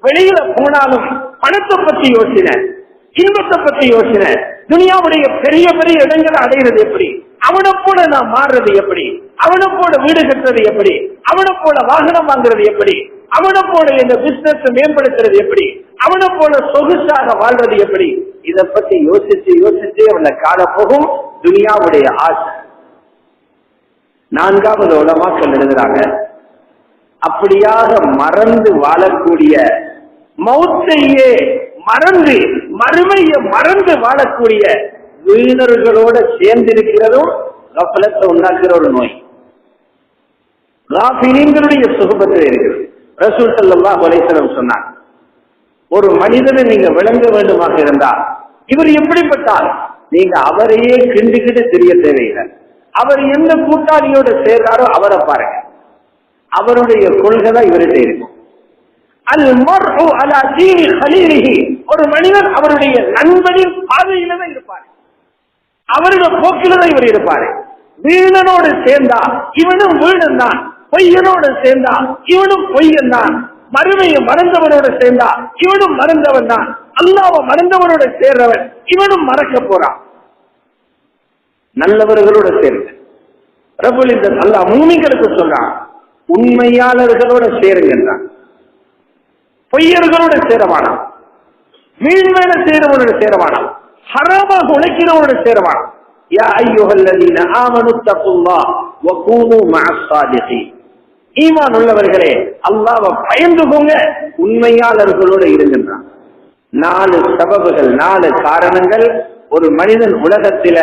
வெளியில போனாலும் பணத்தை பத்தி யோசனை, இன்பத்தை பத்தி யோசனை, துனியாவுடைய பெரிய பெரிய இடங்களை அடைகிறது எப்படி, அவனை போல நான் மாறுறது எப்படி, அவனை போல வீடு கட்டுறது எப்படி, அவனை போல வாகனம் வாங்குறது எப்படி, அவனை போல இந்த பிசினஸ் மேம்படுத்துறது எப்படி, அவனை போல சொகுசாக வாழ்றது எப்படி, இதை பத்தி யோசிச்சு யோசிச்சு அவன கால போகும் துனியாவுடைய ஆசை. நான்காவது உலமாக்கள் எழுதுறாங்க, அப்படியாக மறந்து வாழக்கூடிய, மௌத்தையே மறந்து மறுமையை மறந்து வாழக்கூடிய வீணர்களோட சேர்ந்திருக்கிறதும் கஃலத்தை உண்டாக்குற ஒரு நோய். காஃபிலீன்களுடைய சுகபத்தில் இருக்கிறது. ரசூல் ஸல்லல்லாஹு அலைஹி வஸல்லம் சொன்னார், ஒரு மனிதனை நீங்க விளங்க வேண்டுமாக இருந்தால் இவர் எப்படிப்பட்டால் நீங்க அவரையே கிண்டுகிட்டு தெரிய தேவையில்லை. அவர் எந்த கூட்டாளியோட சேர்றாரோ அவரை பாருங்க, அவருடைய கொள்கை தான் இவர்கிட்ட இருக்கும். அல் மர்உ அலா தீனி கலீலிஹி, ஒரு மனிதன் அவருடைய நண்பனின் பாதையில தான் இருப்பார், அவருடைய போக்கில தான் இவர் இருப்பாரு. வீணனோடு சேர்ந்தா இவனும் வீணன் தான், பொய்யனோட சேர்ந்தா இவனும் பொய்யன் தான், மறுமையை மறந்தவனோட சேர்ந்தா இவனும் மறந்தவன் தான், அல்லாஹ்வை மறந்தவனோட சேர்றவன் இவனும் மறக்க போறான். நல்லவர்களோட சேர்ந்து ரப்பல் இஸ்ஸத் அல்லாஹ் மூமின்களுக்கு சொல்றான், உண்மையாளர்களோட சேருங்கன்றான். பொய்யர்களோட சேரவானா, மீன்மேல சேரவனோட சேரவானா, ஹராமாக உழைக்கிறவனோட சேரவானா. யா அய்யுஹல்லதீன ஆமனு தக்குல்லாஹ் வ கூனு மஅஸ் ஸாதிகீன். ஈமான் உள்ளவர்களே அல்லாஹ்வை பயந்துகோங்க, உண்மையாளர்களோட இருங்கன்றான். 4 சபபுகள், 4 காரணங்கள் ஒரு மனிதன் உலகத்தில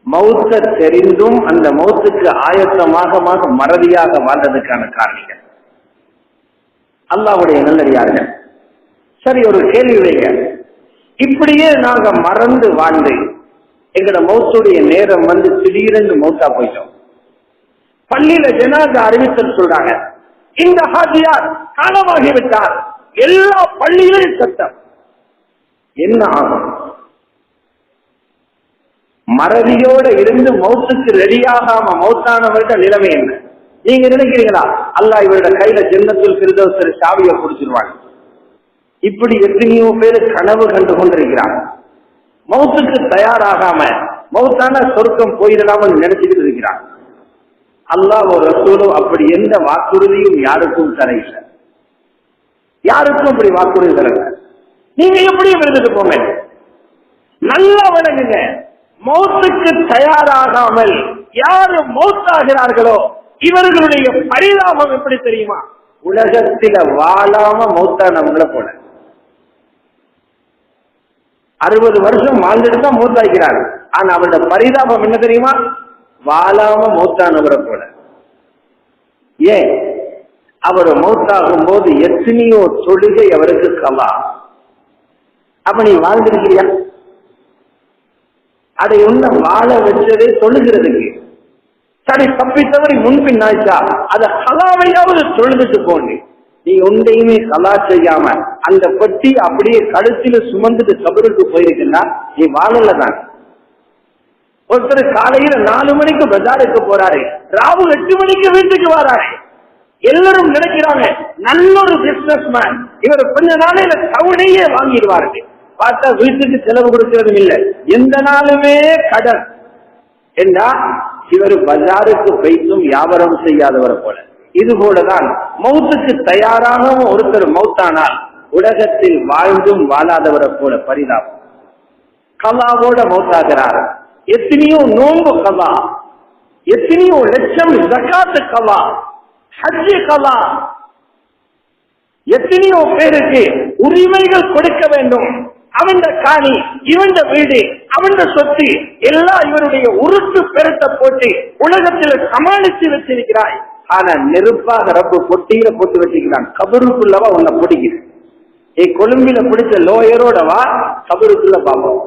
மௌத்த தெரிந்தும் அந்த மௌத்துக்கு ஆயத்தமாக மறதியாக வாழ்ந்ததுக்கான காரணங்கள். அல்லாஹ்வுடைய நல்லடியார்கள், சரி ஒரு கேள்வி வைங்க. இப்படியே நாங்க மறந்து வாழ்ந்து எங்கட மௌத்துடைய நேரம் வந்து திடீரென்று மௌத்தா போயிட்டோம். பள்ளியில ஜனாஸா அறிவித்தல் சொல்றாங்க, இந்த ஹாஜியார் காலமாகிவிட்டார், எல்லா பள்ளியிலும் சட்டம். என்ன ஆகும்? மறதியோட இருந்து மௌத்துக்கு ரெடியாகாம மௌத்தானவர்கள் நிலைமை என்ன? நீங்க நினைக்கிறீங்களா அல்லாஹ் இவரோட கையில ஜன்னத்துல் ஃபிர்தௌஸ் சாவியை குடிச்சிருவாங்க? இப்படி எத்தனையோ பேர் கனவு கண்டு கொண்டிருக்கிறாங்க. மௌத்துக்கு தயாராகாம மௌத்தான சொர்க்கம் போயிடலாம்னு நினைச்சுட்டு இருக்கிறாங்க. அல்லாஹ் ஒரு ரசூலும் அப்படி எந்த வாக்குறுதியும் யாருக்கும் தரையில்லை. யாருக்கும் அப்படி வாக்குறுதி தரல. நீங்க எப்படியும் இருந்துட்டு போங்க. நல்லா வணங்குங்க. மௌத்துக்கு தயாராகாமல் யாரு மௌத்தாகிறார்களோ இவர்களுடைய பரிதாபம் எப்படி தெரியுமா? உலகத்தில வாழாம மௌத்தானவங்களை போல 60 வருஷம் வாழ்ந்துட்டு தான் மௌத்தாகிறார். ஆனா அவருடைய பரிதாபம் என்ன தெரியுமா? வாழாம மௌத்தானவரை போல. ஏன்? அவர் மௌத்தாகும் போது எத்தனையோ தொழுகை அவருக்கு கவா. அப்ப நீ வாழ்ந்திருக்கிறியா? அதை ஒண்ணு வாழ வச்சதே தொழுகிறதுக்கு. சரி, தப்பித்தவரை முன்பின் ஆயிச்சா அதை கலாவையாவது தொழுதுட்டு போங்க. நீ ஒன்றையுமே கலா செய்யாம அந்த பட்டி அப்படியே கழுத்தில சுமந்துட்டு கபருக்கு போயிருக்குன்னா நீ வாழலதான். ஒருத்தர் காலையில 4 மணிக்கு பஜாருக்கு போறாரு, ராவு 8 மணிக்கு வீட்டுக்கு வராரு. எல்லாரும் நினைக்கிறாங்க நல்ல ஒரு பிசினஸ் மேன், இவர் கொஞ்ச நாளையில டவுனையே வாங்கிடுவாரு. பார்த்தா வீட்டுக்கு செலவு கொடுக்கறதும் இல்லை, எந்த நாளுமே கடன். ஏன்னா இவர் பஜாருக்கு போய்த்தும் வியாபாரம் செய்யாதவரை போல. இது போலதான் மௌத்துக்கு தயாராக ஒருத்தர் மௌத்தானால் உலகத்தில் வாழ்ந்தும் வாழாதவரை போல பரிதாபம். கலாவோட மௌத்தாகிறார். எத்தனையோ நோன்பு கலா, எத்தனையோ லட்சம் ஜகாத்து கலா, ஹஜ்ஜு கலா, எத்தனையோ பேருக்கு உரிமைகள் கொடுக்க வேண்டும். அவன் காணி, இவன் வீடு, அவன் சொத்து எல்லாம் இவருடைய உருட்டு பெருத்த போட்டு உலகத்தில் சமாளித்து வச்சிருக்கிறாய். ஆனா நெருப்பாக ரப்பு பொட்டியில போட்டு வச்சிருக்கிறான். கபருக்குள்ளவா உன்னை பிடிக்குது. கொழும்பில பிடிச்ச லோயரோடவா கபருக்குள்ள பாப்போம்.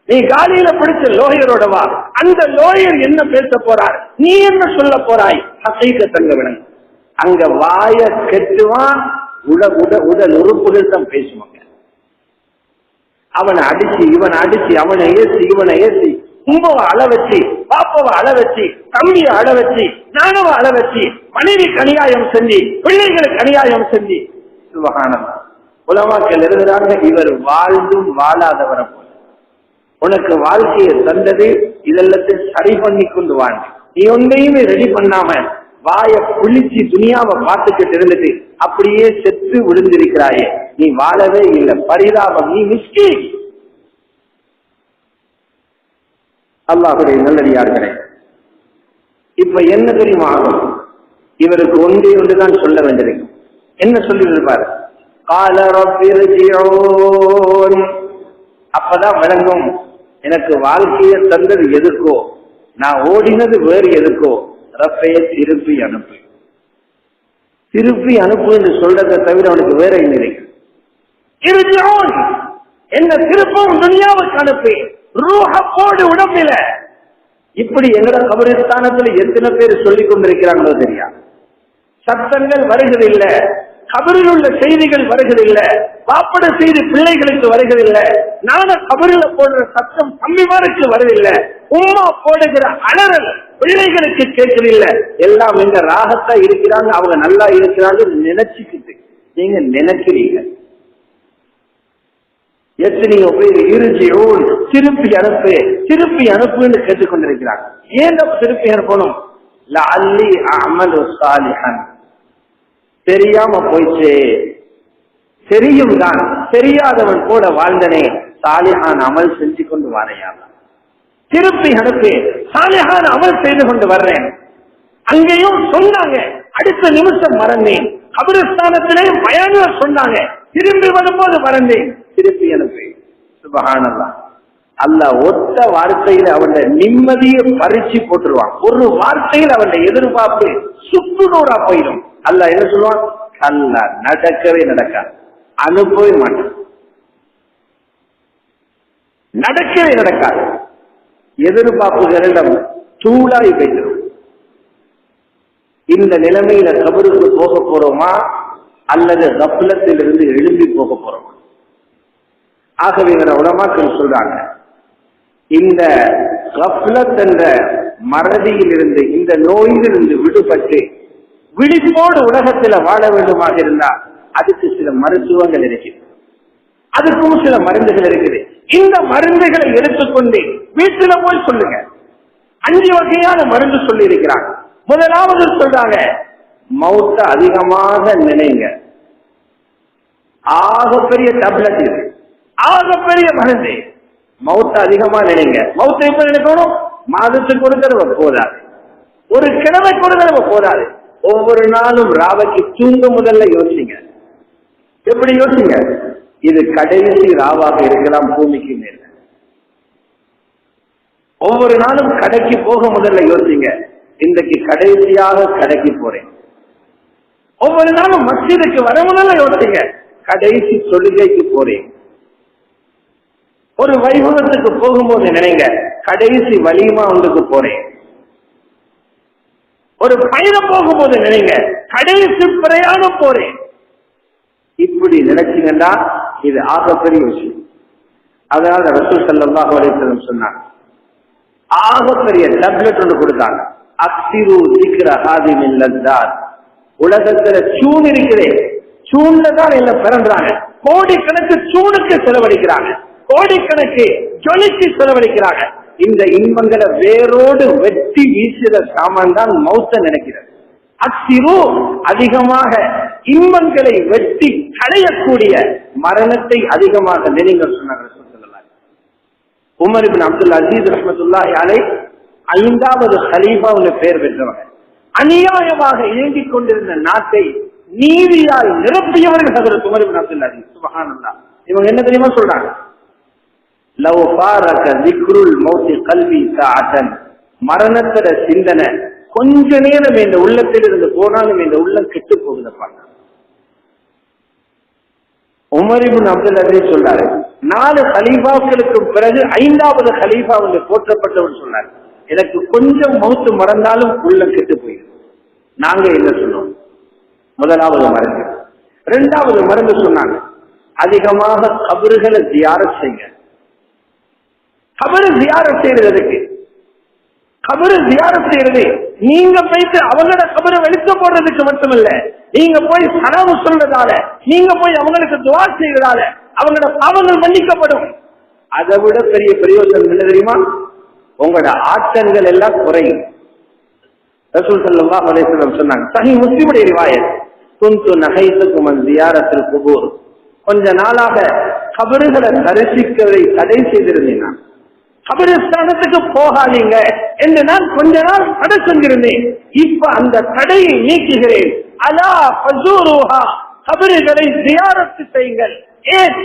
நீ காலியில பிடிச்ச லோயரோடவா, அந்த லோயர் என்ன பேச போறார், நீ என்ன சொல்ல போறாய்? ஹசைக்க தங்க விடங்க. அங்க வாய கெட்டுவான், உடல் உறுப்புகள் தான் பேசுவாங்க. அவனை அடிச்சு இவனை அடிச்சு, அவனை ஏசி இவனை ஏசி, உம்பவை அள வச்சு, பாப்பவை அள வச்சு, தம்பியை அள வச்சு, நானவை அள வச்சு, மனைவி கனியாயம் செஞ்சு, பிள்ளைகளுக்கு கனியாயம் செஞ்சு, சுபஹானல்லாஹ். உலமாக்கள் எழுதுறாங்க, இவர் வாழ்ந்தும் வாழாதவரை போல. உனக்கு வாழ்க்கையை தந்தது இதெல்லாத்தையும் சரி பண்ணி கொண்டு வாழ்ந்து, நீ ஒன்றையுமே ரெடி பண்ணாம வாய புளிச்சு துணியாவை பார்த்துக்கிட்டு இருந்துட்டு அப்படியே செத்து விழுந்திருக்கிறாயே, நீ வாழவே இல்லை. பரிதாபம், நீ மிஸ்டேக். அல்லாஹ்வுடைய நல்லடியார்களே, இப்ப என்ன தெரியுமா ஆகும்? இவருக்கு ஒன்றுதான் சொல்ல வேண்டியிருக்கும். என்ன சொல்லி இருப்பார்? கால ரப்பிர்ஜிஊன். அப்பதான் விளங்கும், எனக்கு வாழ்க்கையை தந்தது எதுக்கோ, நான் ஓடினது வேறு எதுக்கோ. ரப்பைய திருப்பி அனுப்பு, திருப்பி அனுப்பு என்று சொல்றதை தவிர அவனுக்கு வேற என்ன இருக்கு? என்ன திருப்பம் துனியாவுக்கு அனுப்பி ரூஹப்போடு உடம்பில. இப்படி எங்கட கபரிஸ்தானத்தில் எத்தனை பேர் சொல்லிக் கொண்டிருக்கிறாங்களோ தெரியா. சத்தங்கள் வருகிறதில்லை, கபரில் உள்ள செய்திகள் வருகிறதில்லை, பாப்பட செய்தி பிள்ளைகளுக்கு வருகிறதில்லை, நான கபரில போடுற சத்தம் தம்பிமாருக்கு வருவதில்லை. உம்மா போடுகிற அலறல் பிள்ளைகளுக்கு கேட்கவில்ல. எல்லாம் எங்க ராகத்தா இருக்கிறாங்க, அவங்க நல்லா இருக்கிறாங்க நினைச்சுக்கிட்டு நீங்க நினைக்கிறீங்க. எத்தனையோ பேர் இறுதியோடு திருப்பி அனுப்பு திருப்பி அனுப்புன்னு கேட்டுக்கொண்டிருக்கிறாங்க. ஏன் திருப்பி அனுப்பணும்? லஅல்லி அஅமலு சாலிஹன், தெரியாம போயிச்சு, தெரியும் தான், தெரியாதவன் கூட வாழ்ந்தனே, சாலிஹான் அமல் செஞ்சு கொண்டு வரையாம திருப்பி அனுப்பி சாலிஹான் அமல் செய்து கொண்டு வர்றேன். அங்கேயும் சொன்னாங்க, அடுத்த நிமிஷம் மறந்தேன். கபிரஸ்தானத்திலே பயானுவ சொன்னாங்க, திரும்பி வரும்போது மறந்தேன், திருப்பி அனுப்பி. சுப்ஹானல்லாஹ். அல்லாஹ் ஒத்த வார்த்தையில அவன் நிம்மதியை பறிச்சு போட்டுருவான். ஒரு வார்த்தையில் அவன் எதிர்பார்ப்பு சுக்குநூறா போயிடும். அல்லாஹ் என்ன சொல்லுவான்? அல்ல நடக்கவே நடக்காது, அனுப்பவே மாட்டான், நடக்கவே நடக்காது. எதிர்பார்ப்புகளிடம் தூளாய் போய்விடும். இந்த நிலைமையில கபருக்கு போக போறோமா அல்லது கப்லத்தில் இருந்து எழும்பி போக போறோமா? ஆகவே உலமாக்கள் சொல்றாங்க, இந்த கப்லத் என்ற மறதியில் இருந்து, இந்த நோயிலிருந்து விடுபட்டு விழிப்போடு உலகத்துல வாழ வேண்டுமாக இருந்தா அதுக்கு சில மருத்துவங்கள் இருக்குது, அதுக்கும் சில மருந்துகள் இருக்குது. இந்த மருந்துகளை எடுத்துக்கொண்டு வீட்டுல போய் சொல்லுங்க. 5 வகையான மருந்து சொல்லி இருக்கிறாங்க. முதலாவது சொல்றாங்க, மௌத்த அதிகமாக நினைங்க. ஆகப்பெரிய டேப்லெட் இது, ஆகப்பெரிய மருந்து. மௌத்த அதிகமா நினைங்க. மௌத்த எப்ப நினைக்கணும்? மாதத்துக்கு ஒரு தடவை போதாது, ஒரு கிழமைக்கு ஒரு தடவை போதாது. ஒவ்வொரு நாளும் ராவைக்கு தூங்க முதல்ல யோசிங்க. எப்படி யோசிங்க? இது கடைசி ராவாக இருக்கலாம் பூமிக்கு மேல. ஒவ்வொரு நாளும் கடைக்கு போக முதல்ல யோசிங்க, இன்றைக்கு கடைசியாக கடைக்கு போறேன். ஒவ்வொரு நாளும் மஸ்ஜிதுக்கு வர முதல்ல யோசிங்க, கடைசி தொழுகைக்கு போறேன். ஒரு வைபவத்துக்கு போகும்போது நினைங்க, கடைசி வலிமா உங்களுக்கு போறேன். ஒரு பயணம் போகும்போது நினைங்க, கடைசி பிரயாணம் போறேன். இப்படி நினைச்சீங்கன்னா இது ஆகப்பெரிய விஷயம். அதனால ரசூல் ஸல்லல்லாஹு அலைஹி வஸல்லம் சொன்னாங்க, ஆகப்பெரிய டேப்லெட் ஒன்று கொடுத்தாங்க, அக்ஸிரு ஸிக்ர ஹாதிமில் லஸ்ஸாத். உலகத்துல சூன் இருக்கிறேன், சூன்ல தான் எல்லாம் பிறந்தாங்க. கோடிக்கணக்கு சூனுக்கு செலவழிக்கிறாங்க, கோடிக்கணக்கு ஜொலிக்கு செலவழிக்கிறாங்க. இந்த இன்பங்களை வேரோடு வெட்டி வீசுற சாமான் தான் மௌத்த நினைக்கிறது. அக்ஸிரு, அதிகமாக இன்பங்களை வெட்டி களையக்கூடிய மரணத்தை அதிகமாக நினைங்கள் சொன்னாங்க. உமர் இப்னு அப்துல் அசீஸ் ரஹ்மத்துல்லாஹி அலைஹி 5வது கலீஃபாவுக்கு பெயர் பெற்றவங்க. அநியாயமாக இயங்கிக் கொண்டிருந்த நாட்டை நீதியால் நிரப்பியவர்கள் ஹஜ்ரத் உமர் இப்னு அப்துல் அசீஸ். சுப்ஹானல்லாஹ். இவங்க என்ன தெரியுமா சொல்றாங்க? லவ் ஃபாரக ذிக்ருல் மௌத் கல்வி சாஅத்தன், மரணத்தோட சிந்தனை கொஞ்ச நேரம் இந்த உள்ளத்தில் இருந்து போனாலும் இந்த உள்ளம் கெட்டு போகுதப்பா. உமர் இப்னு அப்துல் அசீஸ் சொல்றாரு, 4 கலீஃபாக்களுக்கு பிறகு 5வது கலீஃபா போற்றப்பட்டவர் சொன்னார், எனக்கு கொஞ்சம் மௌத்து மறந்தாலும் உள்ளம் கெட்டு போயிடும். நாங்க என்ன சொன்னோம்? முதலாவது மருந்து. 2வது மருந்து சொன்னாங்க, அதிகமாக கபறுகளை ஜியாரத் செய்யுங்க. கபரு ஜியாரத் செய்யறதுக்கு, கபரு ஜியாரத் செய்யறது நீங்க போயிட்டு அவங்களோட கபரை வெளிச்ச போடுறதுக்கு மட்டுமல்ல, நீங்க போய் சலாமு சொல்றதால, நீங்க போய் அவங்களுக்கு துஆ செய்யறதால அவங்களோட பாவங்கள் மன்னிக்கப்படும். அதை விட பெரிய பிரயோஜனம் என்ன தெரியுமா? உங்களோட ஆற்றல்கள் எல்லாம் குறையும். ரசூல் ஸல்லல்லாஹு அலைஹி வஸல்லம் சொன்னாங்க, சஹீஹ் முஸ்லிமுடைய ரிவாயத், குன்து நஹைதுகும் அன் ஜியாரத்துல் குபூர், கொஞ்ச நாளாக கபறுகளை தரிசிக்கதை தடை செய்திருந்தேன், கபரிஸ்தானத்துக்கு போகாதீங்க என்று நான் கொஞ்ச நாள் தடை செஞ்சிருந்தேன். இப்ப அந்த தடையை நீக்குகிறேன். அலா ஃபஸூருஹா, கபறுகளை ஜியாரத் செய்யுங்கள். ஏன்?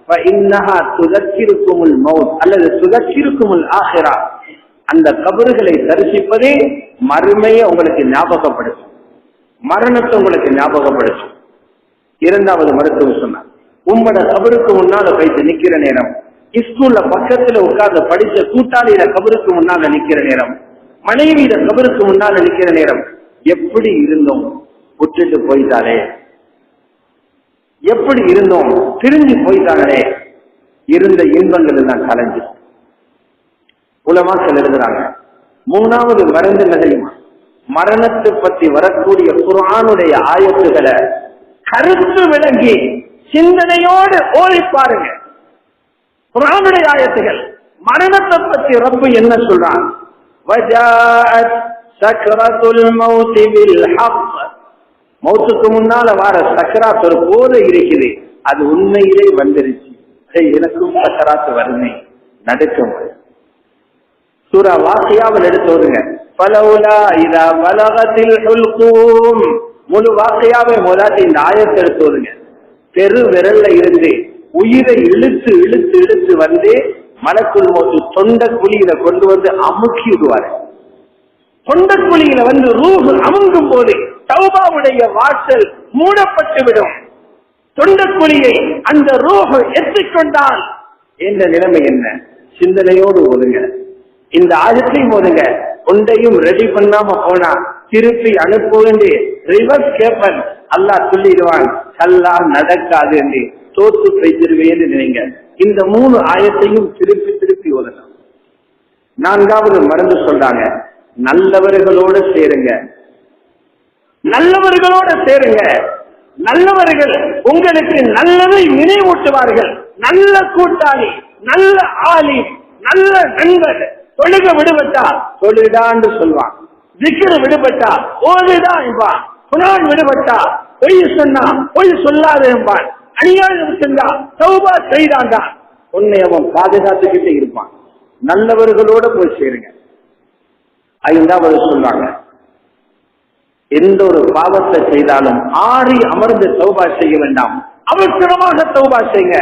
ஃபஇன்னஹா துதக்கிருக்குமுல் மௌத் அல்லது துதக்கிருக்குமுல் ஆখিরা. அந்த கபறுகளை தரிசிப்பதே மறுமையை உங்களுக்கு ஞாபகப்படுத்தும், மரணத்தை உங்களுக்கு ஞாபகப்படுத்தும். 2வது மருத்துவம் சொன்னார், உங்களோட கபருக்கு முன்னால வைத்து நிக்கிற நேரம், ஸ்கூல்ல பக்கத்துல உட்கார்ந்து படிச்ச கூட்டாளியில கபருக்கு முன்னால நிக்கிற நேரம், மனைவியில கபருக்கு முன்னால நிக்கிற நேரம், எப்படி இருந்தோம், விட்டுட்டு போயிட்டாலே, எப்படி இருந்தோம், பிரிஞ்சு போயிட்டாங்களே, இருந்த இன்பங்கள் எல்லாம் கலைஞ்சு. உலமாக்கள் எழுதுறாங்க. மூணாவது மருந்து நகையுமா, மரணத்தை பற்றி வரக்கூடிய குர்ஆனுடைய ஆயத்துகளை கருத்து விளங்கி சிந்தனையோடு ஓதி பாருங்க. குர்ஆனுடைய ஆயத்துகள் மரணத்தை பற்றி ரப்பு என்ன சொல்றான்? வஜாஅத் சக்ரத்துல் மௌத் பில் ஹக். மௌத்துக்கு முன்னால வர சக்கராத் ஒரு போதை இருக்குது, அது உண்மையிலே வந்துருச்சு. எனக்கும் சக்கராத்து வருமே, நடுக்கம். சூரா வாக்கியாவில் எடுத்து வருங்க. பலவுலா இதா பலகத்தில் ஹுல்கூம். முழு வாக்கியாவை முதலாட்டி இந்த ஆயத்தை எடுத்து வருங்க. பெரு விரல்ல இருந்து உயிரை இழுத்து இழுத்து இழுத்து வந்து மலக்குள் மௌத் தொண்ட குழியில கொண்டு வந்து அமுக்கி விடுவாரு. தொண்ட குழியில வந்து ரூஹ் அமுங்கும் போது தௌபாவுடைய வாசல் மூடப்பட்டு விடும். தொண்ட குழியை அந்த ரூஹ் எத்திக்கொண்டால் என்ற நிலைமை என்ன? சிந்தனையோடு ஓதுங்க. இந்த ஆயத்தையும் ஓதுங்க. ஒன்றையும் ரெடி பண்ணாம போனா திருப்பி அனுப்ப வேண்டிய ரிவர்ஸ் கேப்பன் அல்லாஹ் சொல்லிடுவான், கல்லா நடக்காது என்று தோத்து வைத்திருவேன்னு நினைங்க. இந்த 3 ஆயத்தையும் திருப்பி திருப்பி ஓதலாம். 4வது மருந்து சொல்றாங்க, நல்லவர்களோட சேருங்க. நல்லவர்களோட சேருங்க. நல்லவர்கள் உங்களுக்கு நல்லதை நினைவூட்டுவார்கள். நல்ல கூட்டாளி, நல்ல ஆளி, நல்ல நண்பர். தொழுக விடுபட்டா தொழுடான்னு சொல்வான், திக்ர் விடுபட்டா ஓதுடா என்பான், குர்ஆன் விடுபட்டா பொய் சொன்னா பொய் சொல்லாத என்பான், அநியாயம் செஞ்சா தௌபா செய்தாண்டா உன்னை அவன் பாதுகாத்துக்கிட்டே இருப்பான். நல்லவர்களோட போய் சேருங்க. 5வது சொல்றாங்க, எந்த ஒரு பாவத்தை செய்தாலும் ஆறி அமர்ந்து தௌபா செய்ய வேண்டாம், அவசரமாக தௌபா செய்யுங்க.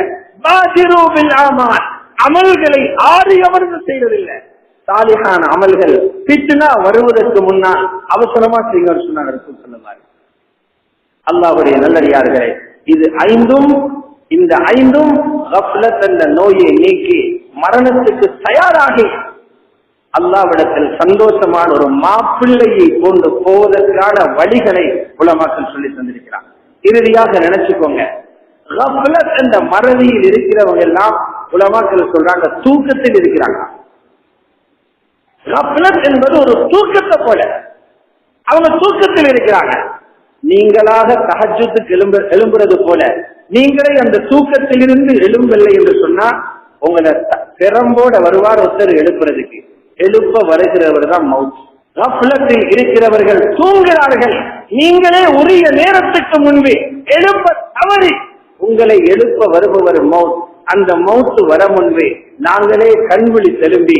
பாதிரு பில் ஆமால். அமல்களை ஆறி அமர்ந்து செய்வதில்லை. சாலிஹான அமல்கள் பித்னா வருவதற்கு முன்னால் அவசரமா செய்யுங்கன்னு சொன்னாங்க ரசூல் ஸல்லல்லாஹு அலைஹி வஸல்லம். அல்லாஹ்வுடைய நல்லடியார்களே, இது 5ம் இந்த 5ம் கஃப்லத் என்ற நோயை நீக்கி மரணத்துக்கு தயாராகி அல்லாஹ்விடத்தில் சந்தோஷமான ஒரு மாப்பிள்ளையை கொண்டு போவதற்கான வழிகளை உலமாக்கள் சொல்லி தந்திருக்கிறார். இறுதியாக நினைச்சுக்கோங்க, கஃப்லத் என்ற மறதியில் இருக்கிறவங்க எல்லாம் உலமாக்கள் சொல்றாங்க தூக்கத்தில் இருக்கிறாங்க. கஃப்லத் என்பது ஒரு தூக்கத்தை போல, அவங்க தூக்கத்தில் இருக்கிறாங்க. நீங்களாக தஹஜ்ஜுதுக்கு எழும்புறது போல நீங்களே அந்த தூக்கத்தில் இருந்து எழும்பவில்லை என்று சொன்னா உங்களை பெரம்போட வருவார் ஒருத்தர் எழுப்புறதுக்கு. எழுப்ப வருகிறவர் தான் மவுத். கஃப்லத்தில் இருக்கிறவர்கள் தூங்குகிறார்கள். நீங்களே உரிய நேரத்துக்கு முன்பே எழுப்ப தவறி உங்களை எழுப்ப வருபவர் மவுத். அந்த மவுத்து வர முன்பே நாங்களே கண்விழி தெலும்பி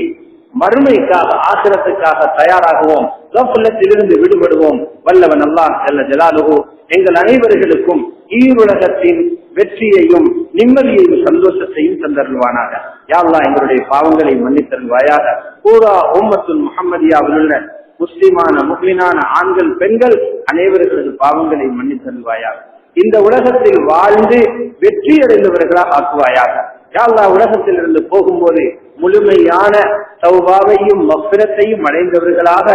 மறுமைக்காக ஆசிரத்துக்காக தயாராகுவோம். கஃப்லத்திலிருந்து விடுபடுவோம். வல்லவன் அல்லாஹ் ஜல்ல ஜலாலுஹு எங்கள் அனைவர்களுக்கும் ஈருலகத்தின் வெற்றியையும் நிம்மதியையும் சந்தோஷத்தையும் தந்தருள்வானாக. யா அல்லாஹ் எங்களுடைய பாவங்களை மன்னித்தருள்வாயாக. பூரா உம்மத்துல் முஹம்மதியாவில் உள்ள முஸ்லிமான முஃமினான ஆண்கள் பெண்கள் அனைவர்களது பாவங்களை மன்னித்தருள்வாயாக. இந்த உலகத்தில் வாழ்ந்து வெற்றி அடைந்தவர்களாக ஆக்குவாயாக. யா அல்லாஹ் உலகத்தில் இருந்து போகும்போது முழுமையான தௌபாவையும் மஃபிரத்தையும் அடைந்தவர்களாக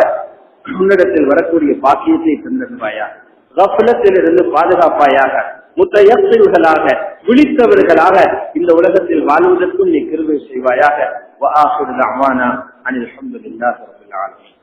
முன்னிடத்தில் வரக்கூடிய பாக்கியத்தை தந்தருள்வாயாக. கஃப்லத்தில் இருந்து பாதுகாப்பாயாக. முத்தயக்ஸின்களாக விழித்தவர்களாக இந்த உலகத்தில் வாழ்வதற்கும் நீ கிருபை செய்வாயாக. வஆகிரு தஅவானா அனில் ஹம்துலில்லாஹி ரப்பில் ஆலமீன்.